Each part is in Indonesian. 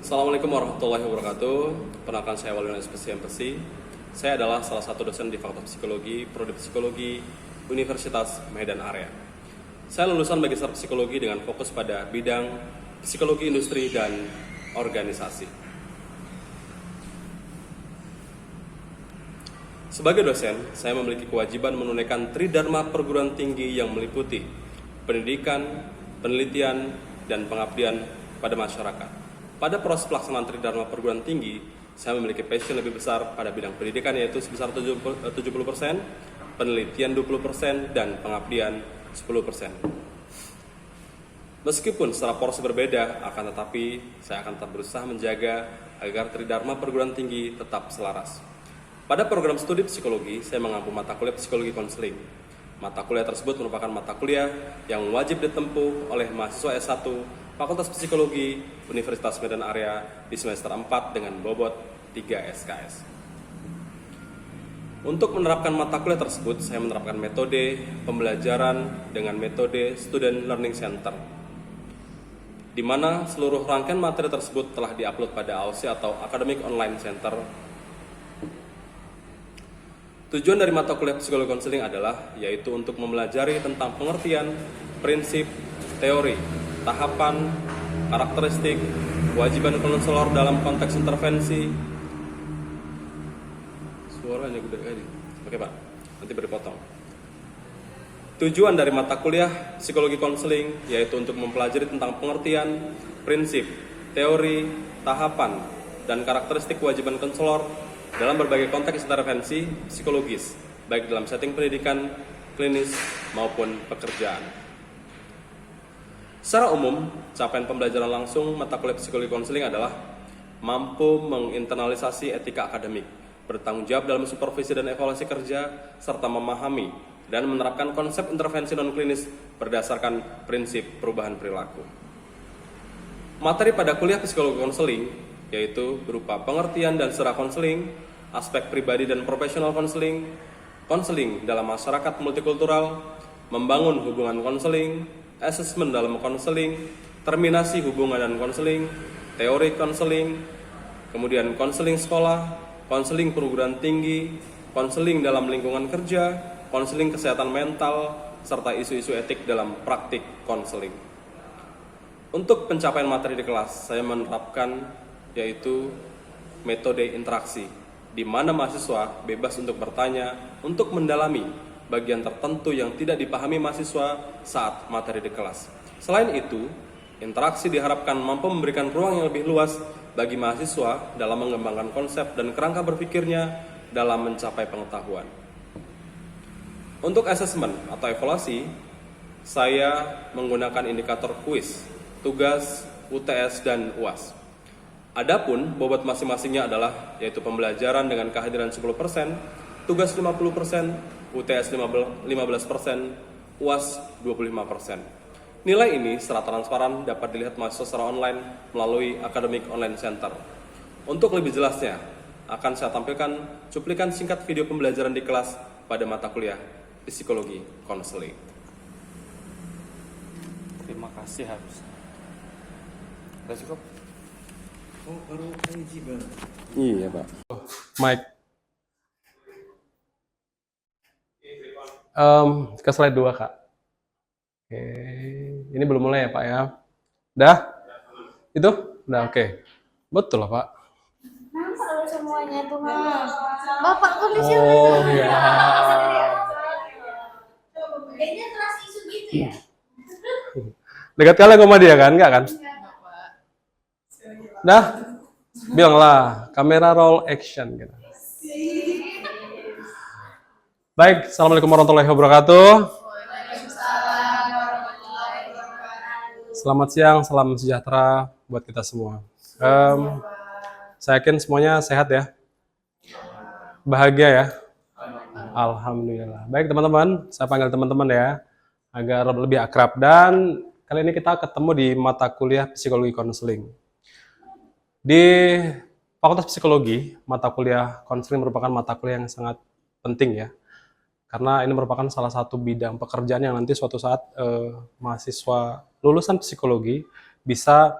Assalamualaikum warahmatullahi wabarakatuh. Perkenalkan saya Waluyo Empesi. Saya adalah salah satu dosen di Fakultas Psikologi, Prodi Psikologi, Universitas Medan Area. Saya lulusan Magister Psikologi dengan fokus pada bidang psikologi industri dan organisasi. Sebagai dosen, saya memiliki kewajiban menunaikan tridharma perguruan tinggi yang meliputi pendidikan, penelitian, dan pengabdian pada masyarakat. Pada proses pelaksanaan tridharma perguruan tinggi, saya memiliki passion lebih besar pada bidang pendidikan yaitu sebesar 70%, penelitian 20%, dan pengabdian 10%. Meskipun secara porsi berbeda, akan tetapi saya akan tetap berusaha menjaga agar tridharma perguruan tinggi tetap selaras. Pada program studi psikologi, saya mengampu mata kuliah psikologi konseling. Mata kuliah tersebut merupakan mata kuliah yang wajib ditempuh oleh mahasiswa S1 Fakultas Psikologi Universitas Medan Area di semester 4 dengan bobot 3 SKS. Untuk menerapkan mata kuliah tersebut, saya menerapkan metode pembelajaran dengan metode Student Learning Center, di mana seluruh rangkaian materi tersebut telah diupload pada AOC atau Academic Online Center. Tujuan dari mata kuliah psikologi konseling adalah yaitu untuk mempelajari tentang pengertian, prinsip, teori, tahapan, karakteristik, kewajiban konselor dalam konteks intervensi. Suaranya gede kali. Oke Pak, nanti berpotong. Tujuan dari mata kuliah psikologi konseling yaitu untuk mempelajari tentang pengertian, prinsip, teori, tahapan, dan karakteristik kewajiban konselor dalam berbagai konteks intervensi psikologis, baik dalam setting pendidikan, klinis, maupun pekerjaan. Secara umum, capaian pembelajaran langsung mata kuliah psikologi konseling adalah mampu menginternalisasi etika akademik, bertanggung jawab dalam supervisi dan evaluasi kerja, serta memahami dan menerapkan konsep intervensi non-klinis berdasarkan prinsip perubahan perilaku. Materi pada kuliah psikologi konseling yaitu berupa pengertian dan strategi konseling, aspek pribadi dan profesional konseling, konseling dalam masyarakat multikultural, membangun hubungan konseling, asesmen dalam konseling, terminasi hubungan dan konseling, teori konseling, kemudian konseling sekolah, konseling perguruan tinggi, konseling dalam lingkungan kerja, konseling kesehatan mental, serta isu-isu etik dalam praktik konseling. Untuk pencapaian materi di kelas, saya menerapkan yaitu metode interaksi, di mana mahasiswa bebas untuk bertanya, untuk mendalami bagian tertentu yang tidak dipahami mahasiswa saat materi di kelas. Selain itu, interaksi diharapkan mampu memberikan ruang yang lebih luas bagi mahasiswa dalam mengembangkan konsep dan kerangka berpikirnya dalam mencapai pengetahuan. Untuk asesmen atau evaluasi, saya menggunakan indikator kuis, tugas, UTS, dan UAS. Adapun bobot masing-masingnya adalah yaitu pembelajaran dengan kehadiran 10%, tugas 50%, UTS 15%, UAS 25%. Nilai ini secara transparan dapat dilihat mahasiswa secara online melalui Academic Online Center. Untuk lebih jelasnya, akan saya tampilkan cuplikan singkat video pembelajaran di kelas pada mata kuliah psikologi konseling. Terima kasih harus. Udah cukup? Oh, baru hiji Bang. Iya, Pak. Mike. Ke slide 2, Kak. Oke. Ini belum mulai ya, Pak ya? Udah? Itu? Udah, oke. Betul lah, Pak. Kalau semuanya tuh Mas. Bapak kondisi Oh, iya. kayaknya kelas isu gitu ya. Dekat kali sama dia kan? Enggak kan? Dah? Bilanglah, kamera roll action gitu. Baik, Assalamualaikum warahmatullahi wabarakatuh. Selamat siang, salam sejahtera buat kita semua. Saya yakin semuanya sehat ya. Bahagia ya. Alhamdulillah. Baik teman-teman, saya panggil teman-teman ya, agar lebih akrab. Dan kali ini kita ketemu di mata kuliah psikologi konseling. Di Fakultas Psikologi, mata kuliah konseling merupakan mata kuliah yang sangat penting ya. Karena ini merupakan salah satu bidang pekerjaan yang nanti suatu saat mahasiswa lulusan psikologi bisa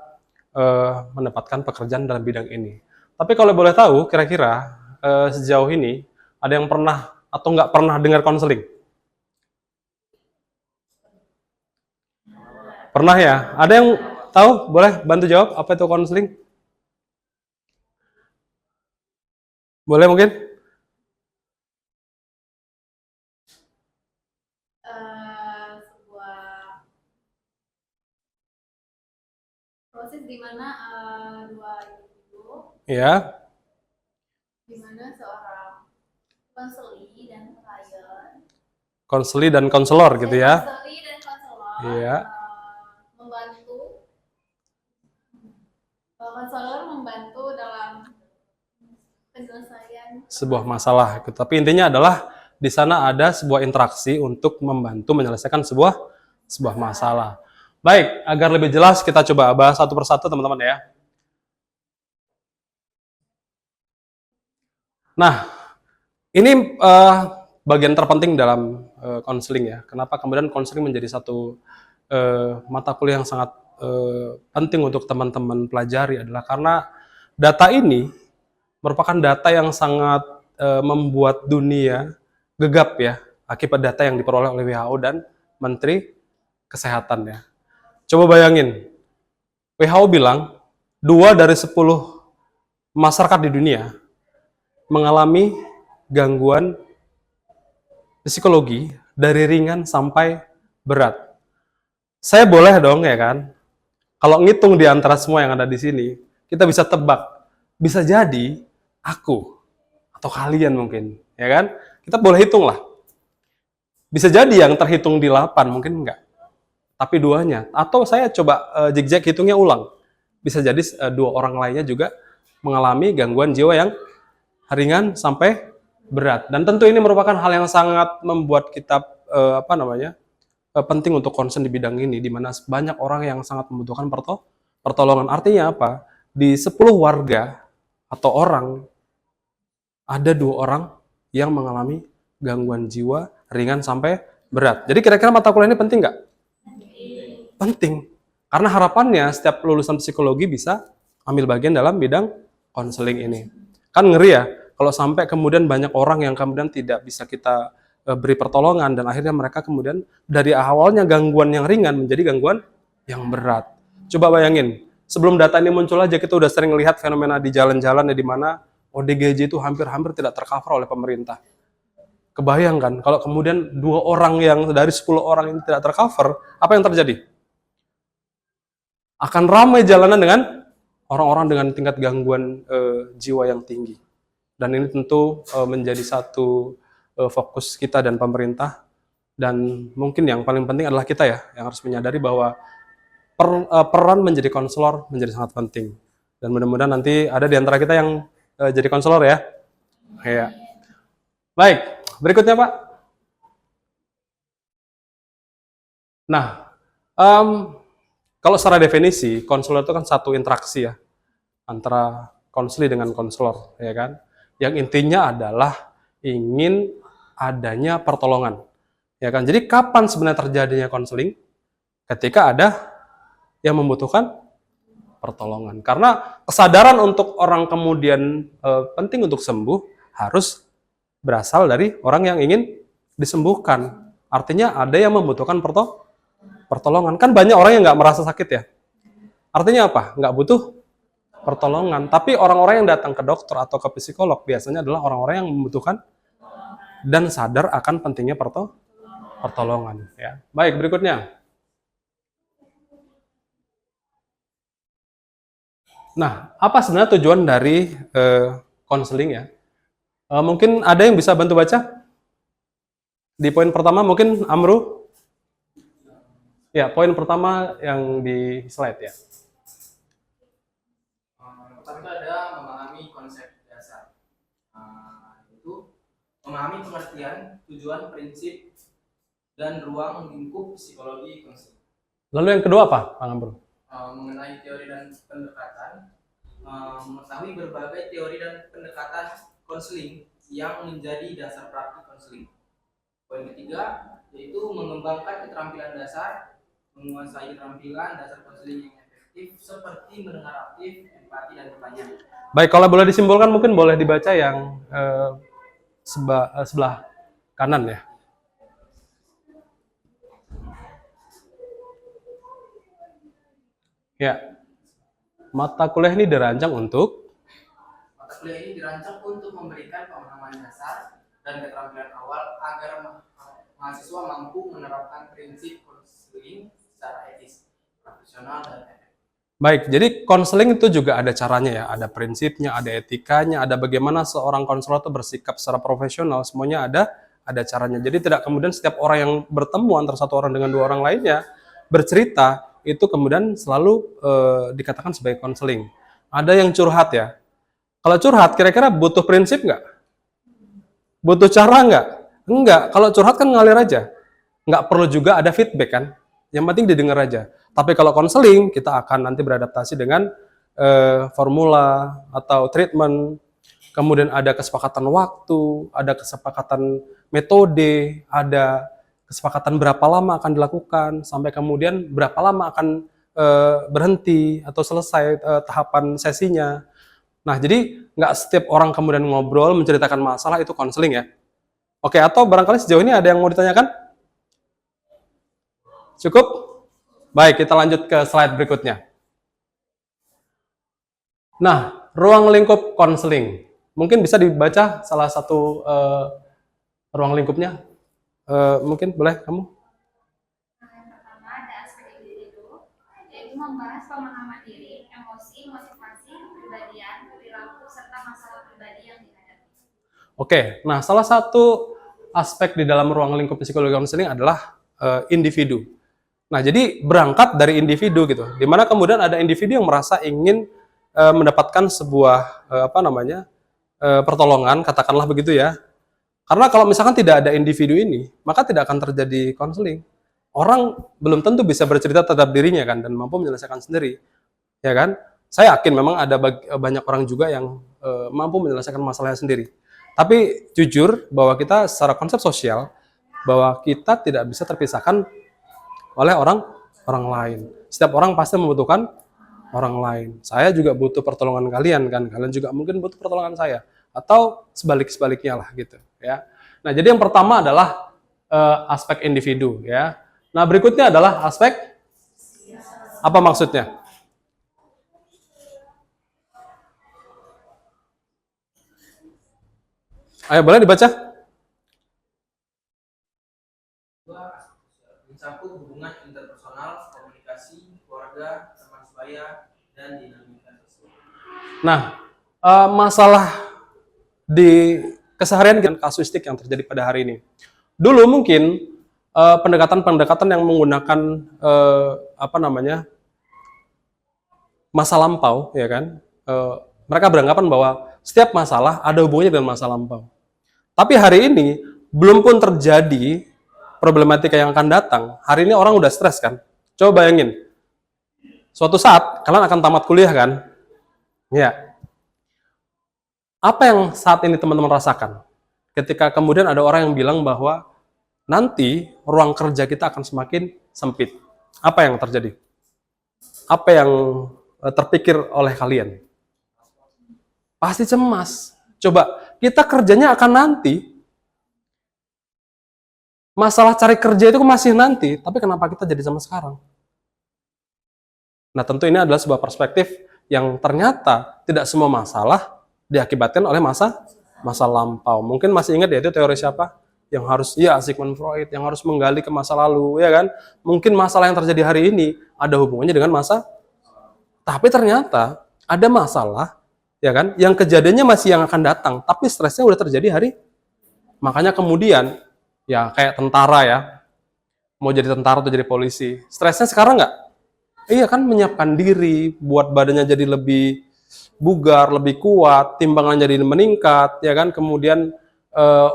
mendapatkan pekerjaan dalam bidang ini. Tapi kalau boleh tahu, kira-kira sejauh ini ada yang pernah atau nggak pernah dengar konseling? Pernah ya? Ada yang tahu? Boleh bantu jawab apa itu konseling? Boleh mungkin? Sebuah proses di mana dua individu, Ya, di mana seorang konseli dan klien, konseli dan konselor gitu ya. konseli dan konselor Iya. membantu konselor membantu dalam penyelesaian Sebuah masalah gitu. Tapi intinya adalah di sana ada sebuah interaksi untuk membantu menyelesaikan sebuah masalah. Baik, agar lebih jelas kita coba bahas satu persatu teman-teman ya. Nah, ini bagian terpenting dalam konseling ya. Kenapa kemudian konseling menjadi satu mata kuliah yang sangat penting untuk teman-teman pelajari adalah karena data ini merupakan data yang sangat membuat dunia gegap ya akibat data yang diperoleh oleh WHO dan Menteri Kesehatan ya. Coba bayangin, WHO bilang 2 dari 10 masyarakat di dunia mengalami gangguan psikologi dari ringan sampai berat. Saya boleh dong ya kan, kalau ngitung di antara semua yang ada di sini, kita bisa tebak, bisa jadi aku atau kalian mungkin, ya kan? Kita boleh hitung lah. Bisa jadi yang terhitung di 8, mungkin enggak. Tapi duanya. Atau saya coba zigzag hitungnya ulang. Bisa jadi 2 orang lainnya juga mengalami gangguan jiwa yang ringan sampai berat. Dan tentu ini merupakan hal yang sangat membuat kita penting untuk concern di bidang ini, di mana banyak orang yang sangat membutuhkan pertolongan. Artinya apa? Di 10 warga atau orang, ada 2 orang yang mengalami gangguan jiwa ringan sampai berat. Jadi kira-kira mata kuliah ini penting nggak? Penting. Karena harapannya setiap lulusan psikologi bisa ambil bagian dalam bidang konseling ini. Kan ngeri ya, kalau sampai kemudian banyak orang yang kemudian tidak bisa kita beri pertolongan, dan akhirnya mereka kemudian dari awalnya gangguan yang ringan menjadi gangguan yang berat. Coba bayangin, sebelum data ini muncul aja kita udah sering lihat fenomena di jalan-jalan ya, di mana ODGJ itu hampir-hampir tidak tercover oleh pemerintah. Kebayangkan kalau kemudian 2 orang yang dari 10 orang ini tidak tercover, apa yang terjadi? Akan ramai jalanan dengan orang-orang dengan tingkat gangguan jiwa yang tinggi. Dan ini tentu menjadi satu fokus kita dan pemerintah, dan mungkin yang paling penting adalah kita ya, yang harus menyadari bahwa peran menjadi konselor menjadi sangat penting. Dan mudah-mudahan nanti ada di antara kita yang jadi konselor ya. Ya. Baik, berikutnya Pak. Nah, kalau secara definisi, konselor itu kan satu interaksi ya, antara konseli dengan konselor, ya kan? Yang intinya adalah ingin adanya pertolongan, ya kan? Jadi kapan sebenarnya terjadinya konseling? Ketika ada yang membutuhkan pertolongan. Karena kesadaran untuk orang kemudian penting untuk sembuh harus berasal dari orang yang ingin disembuhkan. Artinya ada yang membutuhkan pertolongan. Kan banyak orang yang nggak merasa sakit ya. Artinya apa? Nggak butuh pertolongan. Tapi orang-orang yang datang ke dokter atau ke psikolog biasanya adalah orang-orang yang membutuhkan dan sadar akan pentingnya pertolongan. Ya. Baik, berikutnya. Nah, apa sebenarnya tujuan dari konseling ya? Mungkin ada yang bisa bantu baca? Di poin pertama mungkin Amru? Ya, poin pertama yang di slide ya. Pertama itu ada memahami konsep dasar, itu memahami pengertian, tujuan, prinsip, dan ruang lingkup psikologi konseling. Lalu yang kedua apa, Pak Amru? Mengenai teori dan pendekatan, mengetahui berbagai teori dan pendekatan konseling yang menjadi dasar praktik konseling. Poin ketiga yaitu mengembangkan keterampilan dasar, menguasai keterampilan dasar konseling yang efektif. efektif seperti mendengar aktif, empati, dan bertanya. Baik, kalau boleh disimpulkan mungkin boleh dibaca yang sebelah kanan ya. Ya, mata kuliah ini dirancang untuk Mata kuliah ini dirancang untuk memberikan pemahaman dasar dan keterampilan awal agar mahasiswa mampu menerapkan prinsip konseling secara etis, profesional, dan efektif. baik. Jadi konseling itu juga ada caranya ya, ada prinsipnya, ada etikanya, ada bagaimana seorang konselor itu bersikap secara profesional, semuanya ada caranya. Jadi tidak kemudian setiap orang yang bertemu antara satu orang dengan dua orang lainnya bercerita itu kemudian selalu dikatakan sebagai konseling. Ada yang curhat ya. Kalau curhat kira-kira butuh prinsip nggak? Butuh cara nggak? Enggak. Kalau curhat kan ngalir aja. Nggak perlu juga ada feedback kan. Yang penting didengar aja. Tapi kalau konseling, kita akan nanti beradaptasi dengan formula atau treatment. Kemudian ada kesepakatan waktu, ada kesepakatan metode, ada kesepakatan berapa lama akan dilakukan, sampai kemudian berapa lama akan berhenti atau selesai tahapan sesinya. Nah, jadi nggak setiap orang kemudian ngobrol, menceritakan masalah itu konseling ya. Oke, atau barangkali sejauh ini ada yang mau ditanyakan? Cukup? Baik, kita lanjut ke slide berikutnya. Nah, ruang lingkup konseling. Mungkin bisa dibaca salah satu ruang lingkupnya. Mungkin boleh kamu? Yang pertama ada aspek individu, yaitu membahas pemahaman diri, emosi, motivasi, kepribadian, perilaku, serta masalah pribadi yang dihadapi. Oke, nah salah satu aspek di dalam ruang lingkup psikologi konseling adalah individu. Nah, jadi berangkat dari individu gitu, dimana kemudian ada individu yang merasa ingin mendapatkan sebuah pertolongan, katakanlah begitu ya. Karena kalau misalkan tidak ada individu ini, maka tidak akan terjadi konseling. Orang belum tentu bisa bercerita terhadap dirinya kan dan mampu menyelesaikan sendiri, ya kan? Saya yakin memang ada banyak orang juga yang mampu menyelesaikan masalahnya sendiri. Tapi jujur bahwa kita secara konsep sosial bahwa kita tidak bisa terpisahkan oleh orang lain. Setiap orang pasti membutuhkan orang lain. Saya juga butuh pertolongan kalian kan, kalian juga mungkin butuh pertolongan saya atau sebaliknya lah gitu ya. Nah, jadi yang pertama adalah aspek individu ya. Nah, berikutnya adalah aspek apa maksudnya? Ayo boleh dibaca? Mencakup hubungan interpersonal, komunikasi, keluarga, teman sebaya, dan dinamika sosial. Nah, masalah di keseharian dengan kasuistik yang terjadi pada hari ini. Dulu mungkin pendekatan-pendekatan yang menggunakan masa lampau, ya kan? Mereka beranggapan bahwa setiap masalah ada hubungannya dengan masa lampau. Tapi hari ini belum pun terjadi problematika yang akan datang. Hari ini orang udah stres kan? Coba bayangin, suatu saat kalian akan tamat kuliah kan? Ya. Apa yang saat ini teman-teman rasakan? Ketika kemudian ada orang yang bilang bahwa nanti ruang kerja kita akan semakin sempit. Apa yang terjadi? Apa yang terpikir oleh kalian? Pasti cemas. Coba, kita kerjanya akan nanti. Masalah cari kerja itu masih nanti, tapi kenapa kita jadi sama sekarang? Nah, tentu ini adalah sebuah perspektif yang ternyata tidak semua masalah diakibatkan oleh masa lampau. Mungkin masih ingat ya itu teori siapa? Yang harus, Sigmund Freud, yang harus menggali ke masa lalu, ya kan? Mungkin masalah yang terjadi hari ini ada hubungannya dengan tapi ternyata ada masalah, ya kan? Yang kejadiannya masih yang akan datang, tapi stresnya udah terjadi hari. Makanya kemudian, ya kayak tentara ya, mau jadi tentara atau jadi polisi, stresnya sekarang nggak? Iya kan, menyiapkan diri, buat badannya jadi lebih bugar, lebih kuat, timbangan jadi meningkat, ya kan? Kemudian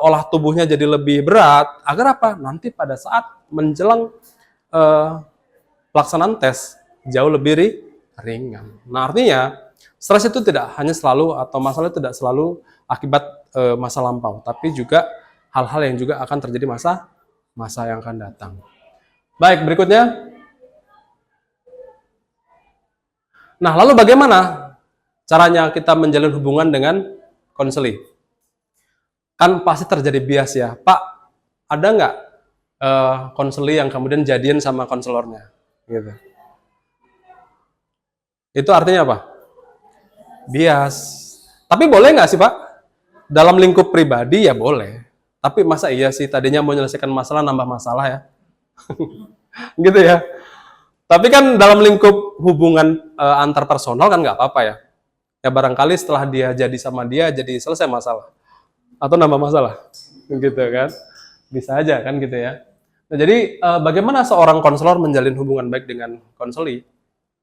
olah tubuhnya jadi lebih berat, agar apa? Nanti pada saat menjelang pelaksanaan tes jauh lebih ringan. Nah, artinya stres itu tidak hanya selalu atau masalah tidak selalu akibat masa lampau, tapi juga hal-hal yang juga akan terjadi masa yang akan datang. Baik, berikutnya. Nah, lalu bagaimana caranya kita menjalin hubungan dengan konseli? Kan pasti terjadi bias ya. Pak, ada nggak konseli yang kemudian jadian sama konselornya? Gitu. Itu artinya apa? Bias. Tapi boleh nggak sih Pak? Dalam lingkup pribadi ya boleh. Tapi masa iya sih tadinya mau menyelesaikan masalah nambah masalah ya? Gitu ya. Tapi kan dalam lingkup hubungan antar personal kan nggak apa-apa ya. Ya barangkali setelah dia jadi sama dia jadi selesai masalah. Atau nambah masalah. Gitu kan. Bisa aja kan gitu ya. Nah, jadi bagaimana seorang konselor menjalin hubungan baik dengan konseli?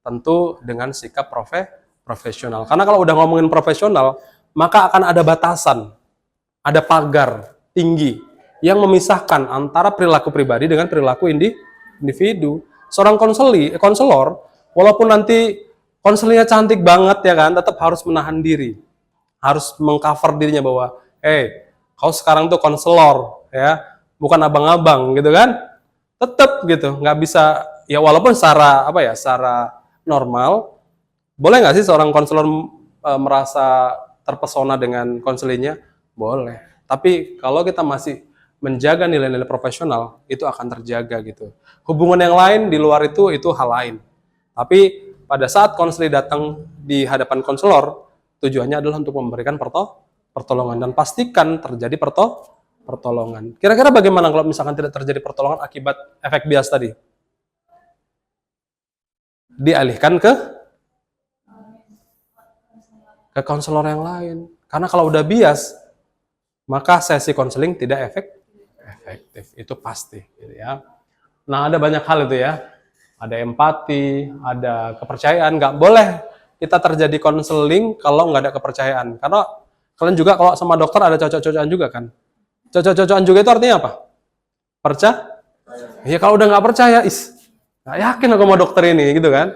Tentu dengan sikap profesional. Karena kalau udah ngomongin profesional, maka akan ada batasan, ada pagar tinggi yang memisahkan antara perilaku pribadi dengan perilaku individu. Seorang konselor, walaupun nanti konselnya cantik banget ya kan, tetap harus menahan diri, harus mengcover dirinya bahwa, kau sekarang tuh konselor ya, bukan abang-abang gitu kan, tetap gitu, nggak bisa ya walaupun secara normal, boleh nggak sih seorang konselor merasa terpesona dengan konselinya? Boleh. Tapi kalau kita masih menjaga nilai-nilai profesional, itu akan terjaga gitu. Hubungan yang lain di luar itu hal lain. Tapi pada saat konseli datang di hadapan konselor, tujuannya adalah untuk memberikan pertolongan dan pastikan terjadi pertolongan. Kira-kira bagaimana kalau misalkan tidak terjadi pertolongan akibat efek bias tadi? Dialihkan ke konselor yang lain. Karena kalau udah bias, maka sesi konseling tidak efektif. Itu pasti. Gitu ya. Nah, ada banyak hal itu ya. Ada empati, ada kepercayaan. Nggak boleh kita terjadi konseling kalau nggak ada kepercayaan. Karena kalian juga kalau sama dokter ada cocok-cocokan juga kan. Cocok-cocokan juga itu artinya apa? Percaya? Ya kalau udah nggak percaya, nggak yakin aku sama dokter ini gitu kan.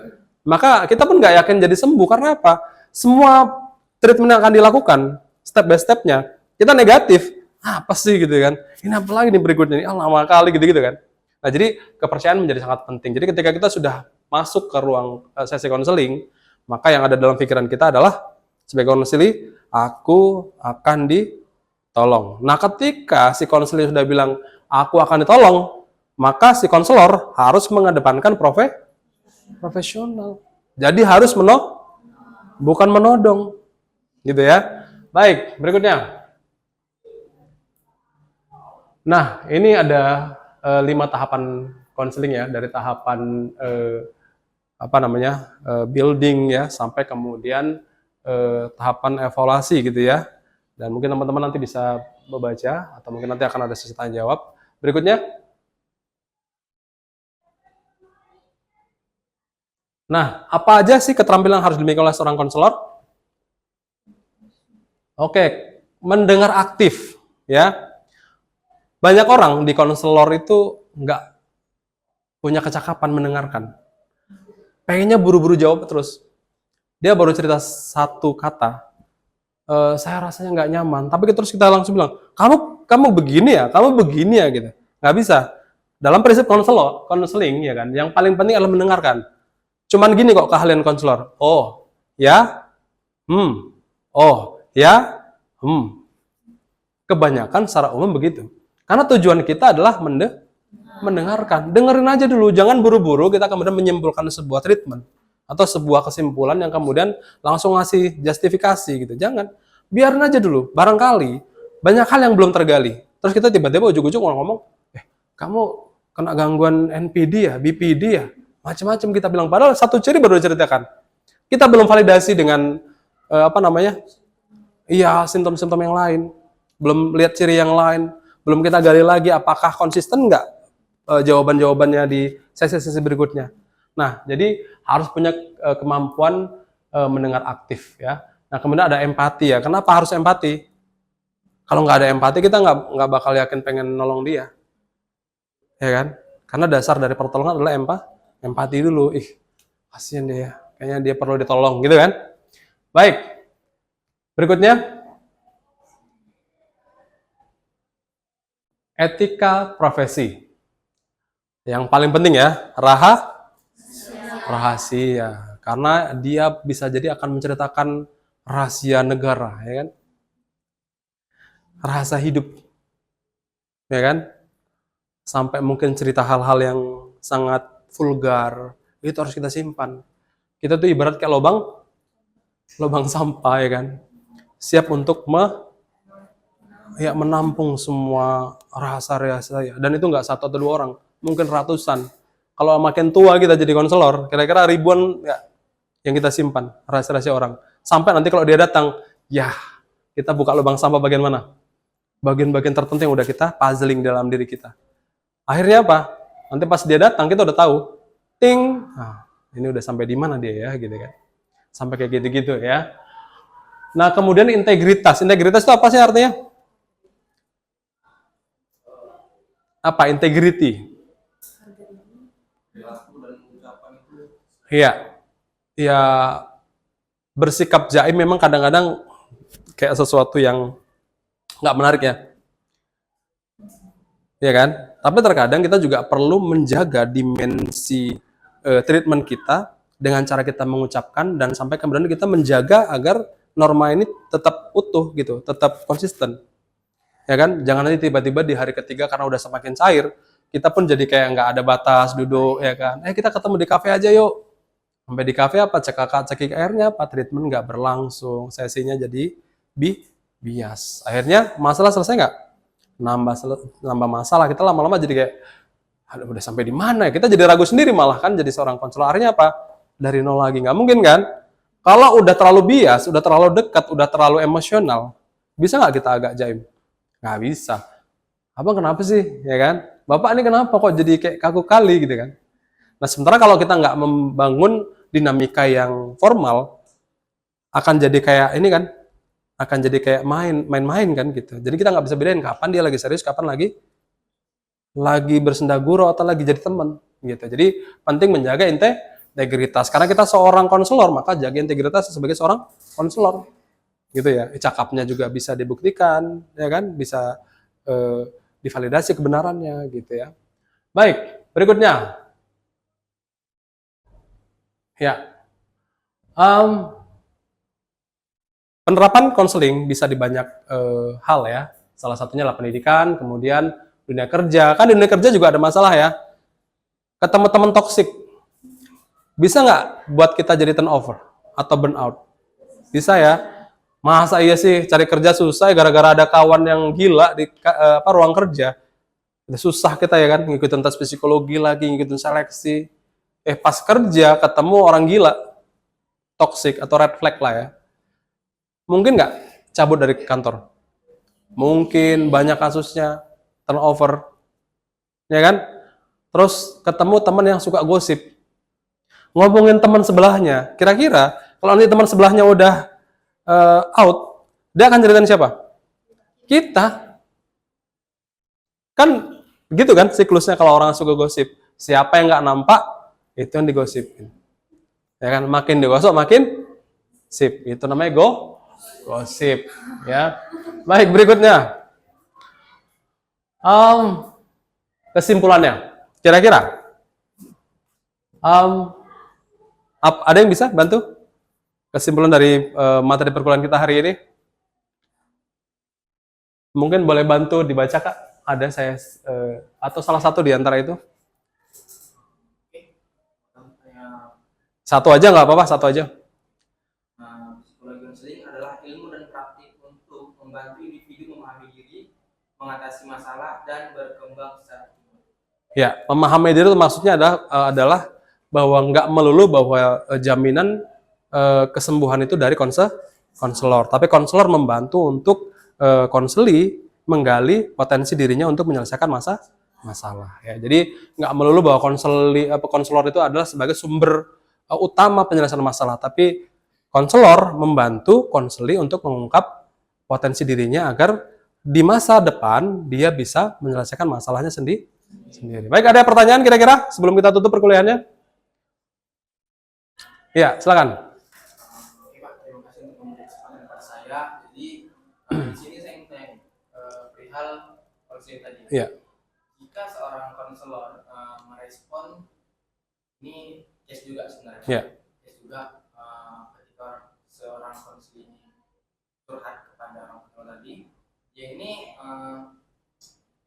Maka kita pun nggak yakin jadi sembuh. Karena apa? Semua treatment yang akan dilakukan, step by step-nya, kita negatif. Apa sih gitu kan? Ini apa lagi nih berikutnya? Ini lama kali gitu-gitu kan. Nah, jadi kepercayaan menjadi sangat penting. Jadi ketika kita sudah masuk ke ruang sesi konseling, maka yang ada dalam pikiran kita adalah sebagai konseling, aku akan ditolong. Nah, ketika si konseling sudah bilang, aku akan ditolong, maka si konselor harus mengedepankan profesional. Jadi harus bukan menodong. Gitu ya. Baik, berikutnya. Nah, ini ada 5 tahapan konseling ya, dari tahapan building ya, sampai kemudian tahapan evaluasi gitu ya. Dan mungkin teman-teman nanti bisa membaca, atau mungkin nanti akan ada sesi tanya jawab. Berikutnya. Nah, apa aja sih keterampilan yang harus dimiliki oleh seorang konselor? Oke, mendengar aktif ya. Banyak orang di konselor itu nggak punya kecakapan mendengarkan. Pengennya buru-buru jawab terus. Dia baru cerita satu kata, saya rasanya nggak nyaman. Tapi terus kita langsung bilang, kamu begini ya gitu. Nggak bisa. Dalam prinsip konseling ya kan, yang paling penting adalah mendengarkan. Cuman gini kok keahlian konselor. Oh, ya, oh, ya, Kebanyakan secara umum begitu. Karena tujuan kita adalah mendengarkan. Dengerin aja dulu, jangan buru-buru kita kemudian menyimpulkan sebuah treatment atau sebuah kesimpulan yang kemudian langsung ngasih justifikasi gitu. Jangan, biarin aja dulu. Barangkali banyak hal yang belum tergali. Terus kita tiba-tiba ujuk-ujuk ngomong, kamu kena gangguan NPD ya, BPD ya, macam-macam kita bilang. Padahal satu ciri baru diceritakan. Kita belum validasi dengan simptom-simptom yang lain, belum lihat ciri yang lain. Belum kita gali lagi apakah konsisten nggak jawaban-jawabannya di sesi-sesi berikutnya. Nah, jadi harus punya kemampuan mendengar aktif ya. Nah, kemudian ada empati ya. Kenapa harus empati? Kalau nggak ada empati kita nggak bakal yakin pengen nolong dia, ya kan? Karena dasar dari pertolongan adalah empati dulu. Kasihan dia, kayaknya dia perlu ditolong gitu kan? Baik, berikutnya. Etika profesi. Yang paling penting ya, rahasia. Karena dia bisa jadi akan menceritakan rahasia negara, ya kan? Rahasia hidup, ya kan? Sampai mungkin cerita hal-hal yang sangat vulgar, itu harus kita simpan. Kita tuh ibarat kayak lubang sampah, ya kan? Siap untuk menampung semua rahasia-rahasia. Dan itu nggak satu atau dua orang, mungkin ratusan. Kalau makin tua kita jadi konselor, kira-kira ribuan ya, yang kita simpan, rahasia-rahasia orang. Sampai nanti kalau dia datang, ya kita buka lubang sampah bagian mana? Bagian-bagian tertentu yang udah kita puzzling dalam diri kita. Akhirnya apa? Nanti pas dia datang, kita udah tahu. Ting! Nah, ini udah sampai di mana dia ya, gitu kan. Sampai kayak gitu-gitu ya. Nah, kemudian integritas. Integritas itu apa sih artinya? Apa? Integrity. Iya. Ya, bersikap jaim memang kadang-kadang kayak sesuatu yang nggak menarik ya. Ya kan? Tapi terkadang kita juga perlu menjaga dimensi treatment kita dengan cara kita mengucapkan dan sampai kemudian kita menjaga agar norma ini tetap utuh gitu, tetap konsisten. Ya kan? Jangan nanti tiba-tiba di hari ketiga karena udah semakin cair, kita pun jadi kayak nggak ada batas duduk, ya kan? Kita ketemu di kafe aja yuk. Sampai di kafe apa, cekik airnya apa, treatment nggak berlangsung, sesinya jadi bias. Akhirnya masalah selesai nggak? Nambah masalah, kita lama-lama jadi kayak, aduh udah sampai di mana ya? Kita jadi ragu sendiri malah kan jadi seorang konselor. Akhirnya apa? Dari nol lagi, nggak mungkin kan? Kalau udah terlalu bias, udah terlalu dekat, udah terlalu emosional, bisa nggak kita agak jaim? Nggak bisa. Abang kenapa sih, ya kan? Bapak ini kenapa kok jadi kayak kaku kali gitu kan? Nah, sementara kalau kita nggak membangun dinamika yang formal, akan jadi kayak ini kan, akan jadi kayak main-main kan gitu. Jadi kita nggak bisa bedain kapan dia lagi serius, kapan lagi bersenda gurau atau lagi jadi teman gitu. Jadi penting menjaga integritas. Karena kita seorang konselor, maka jaga integritas sebagai seorang konselor. Gitu ya. Cakapnya juga bisa dibuktikan, ya kan? Bisa divalidasi kebenarannya gitu ya. Baik, berikutnya. Ya. Penerapan konseling bisa di banyak hal ya. Salah satunya adalah pendidikan, kemudian dunia kerja. Kan di dunia kerja juga ada masalah ya. Ketemu teman toksik. Bisa nggak buat kita jadi turnover atau burnout? Bisa ya. Masa iya sih cari kerja susah gara-gara ada kawan yang gila di ruang kerja. Udah susah kita ya kan, ngikutin tes psikologi lagi, ngikutin seleksi. Pas kerja ketemu orang gila, toxic atau red flag lah ya. Mungkin nggak cabut dari kantor? Mungkin banyak kasusnya, turnover. Ya kan? Terus ketemu teman yang suka gosip. Ngomongin teman sebelahnya. Kira-kira kalau nanti teman sebelahnya udah out, dia akan ceritain siapa? Kita. Kan gitu kan siklusnya kalau orang suka gosip. Siapa yang nggak nampak, itu yang digosipin. Ya kan, makin digosok makin sip. Itu namanya gosip. Ya. Baik, berikutnya. Kesimpulannya. Kira-kira. Ada yang bisa bantu? Kesimpulan dari materi perkuliahan kita hari ini? Mungkin boleh bantu dibaca, Kak? Ada saya atau salah satu di antara itu? Satu aja nggak apa-apa, satu aja. Psikologi konseling adalah ilmu dan praktik untuk membantu individu memahami diri, mengatasi masalah, dan berkembang secara pribadi. Ya, memahami diri itu maksudnya adalah bahwa nggak melulu bahwa jaminan kesembuhan itu dari konselor. Tapi konselor membantu untuk konseli menggali potensi dirinya untuk menyelesaikan masalah. Ya, jadi nggak melulu bahwa konselor itu adalah sebagai sumber utama penyelesaian masalah, tapi konselor membantu konseli untuk mengungkap potensi dirinya agar di masa depan dia bisa menyelesaikan masalahnya sendiri. Baik, ada pertanyaan kira-kira sebelum kita tutup perkuliahannya? Ya, silakan. Oke Pak, terima kasih untuk memberi kesempatan kepada saya. Jadi di sini saya ingin tanya perihal konseling tadi. Iya. Jika seorang konselor merespon ini case juga sebenarnya. Iya. Case juga ketika seorang konseling curhat kepada orang tua tadi, dia ini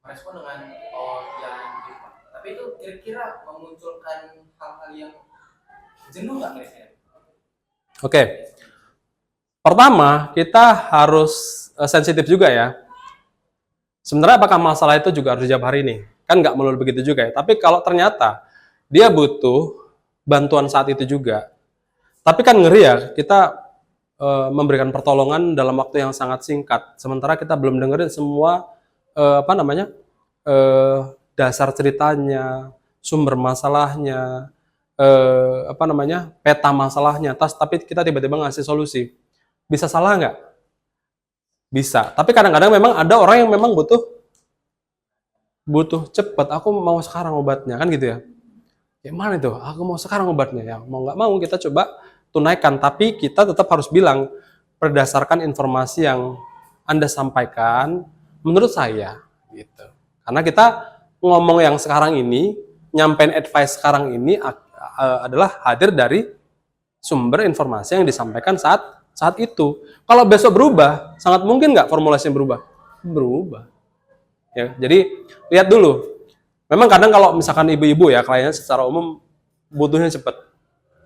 merespon dengan oh ya gitu, Pak. Tapi itu kira-kira memunculkan hal-hal yang jenuh nggak kira-kira? Oke. Pertama, kita harus sensitif juga ya. Sebenarnya apakah masalah itu juga harus dijawab hari ini? Kan nggak melulu begitu juga ya. Tapi kalau ternyata dia butuh bantuan saat itu juga. Tapi kan ngeri ya, kita memberikan pertolongan dalam waktu yang sangat singkat. Sementara kita belum dengerin semua dasar ceritanya, sumber masalahnya, peta masalahnya. Tapi kita tiba-tiba ngasih solusi. Bisa salah nggak? Bisa. Tapi kadang-kadang memang ada orang yang memang butuh cepat. Aku mau sekarang obatnya, kan gitu ya. Gimana itu? Aku mau sekarang obatnya. Ya mau nggak mau kita coba tunaikan. Tapi kita tetap harus bilang berdasarkan informasi yang Anda sampaikan, menurut saya, gitu. Karena kita ngomong yang sekarang ini, nyampein advice sekarang ini adalah hadir dari sumber informasi yang disampaikan saat itu. Kalau besok berubah, sangat mungkin nggak formulasinya berubah? Berubah. Ya, jadi lihat dulu. Memang kadang kalau misalkan ibu-ibu ya, kliennya secara umum butuhnya cepat.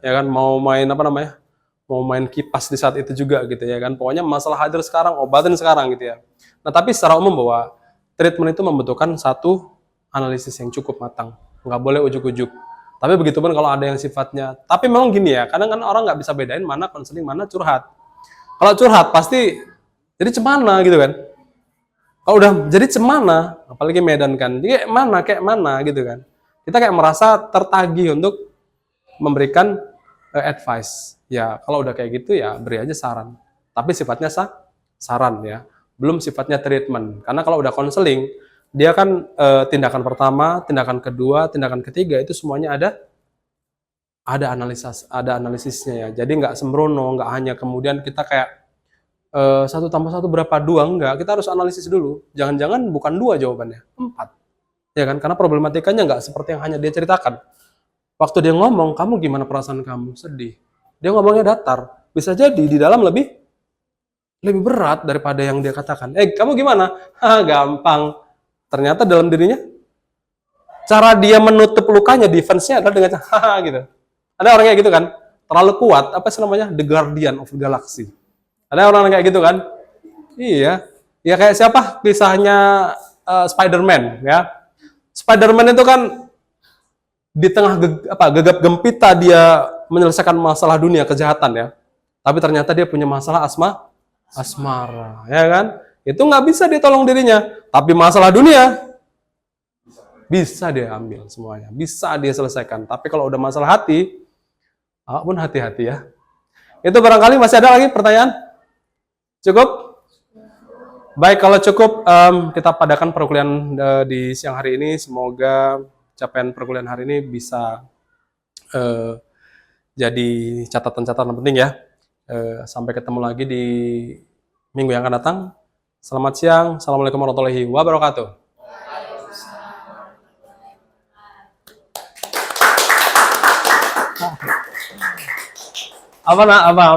Ya kan, mau main kipas di saat itu juga gitu ya kan. Pokoknya masalah hadir sekarang, obatin sekarang gitu ya. Nah, tapi secara umum bahwa treatment itu membutuhkan satu analisis yang cukup matang. Nggak boleh ujuk-ujuk. Tapi begitupun kalau ada yang sifatnya, tapi memang gini ya, kadang kan orang nggak bisa bedain mana konseling, mana curhat. Kalau curhat pasti jadi cemana gitu kan. Kalau udah jadi cemana, apalagi Medan kan, jadi kayak mana gitu kan. Kita kayak merasa tertagih untuk memberikan advice. Ya kalau udah kayak gitu ya beri aja saran. Tapi sifatnya saran ya, belum sifatnya treatment. Karena kalau udah konseling, dia kan tindakan pertama, tindakan kedua, tindakan ketiga itu semuanya ada analisisnya ya. Jadi nggak sembrono, nggak hanya kemudian kita kayak 1 tambah 1 berapa 2, enggak. Kita harus analisis dulu. Jangan-jangan bukan 2 jawabannya, 4. Ya kan? Karena problematikanya nggak seperti yang hanya dia ceritakan. Waktu dia ngomong, kamu gimana perasaan kamu? Sedih. Dia ngomongnya datar. Bisa jadi di dalam lebih berat daripada yang dia katakan. Kamu gimana? Gampang. Ternyata dalam dirinya, cara dia menutup lukanya, defense-nya adalah dengan gitu. Ada orang kayak gitu kan? Terlalu kuat, apa sih namanya? The Guardian of the Galaxy. Ada orang kayak gitu kan? Iya. Ya kayak siapa? Kisahnya Spider-Man ya. Spider-Man itu kan di tengah gegap gempita dia menyelesaikan masalah dunia kejahatan ya. Tapi ternyata dia punya masalah asmara, ya kan? Itu nggak bisa dia tolong dirinya. Tapi masalah dunia bisa dia ambil semuanya, bisa dia selesaikan. Tapi kalau udah masalah hati, pun hati-hati ya. Itu barangkali masih ada lagi pertanyaan? Cukup? Baik, kalau cukup kita padakan perkuliahan di siang hari ini. Semoga capaian perkuliahan hari ini bisa jadi catatan-catatan penting ya. Sampai ketemu lagi di minggu yang akan datang. Selamat siang. Assalamualaikum warahmatullahi wabarakatuh. Apa?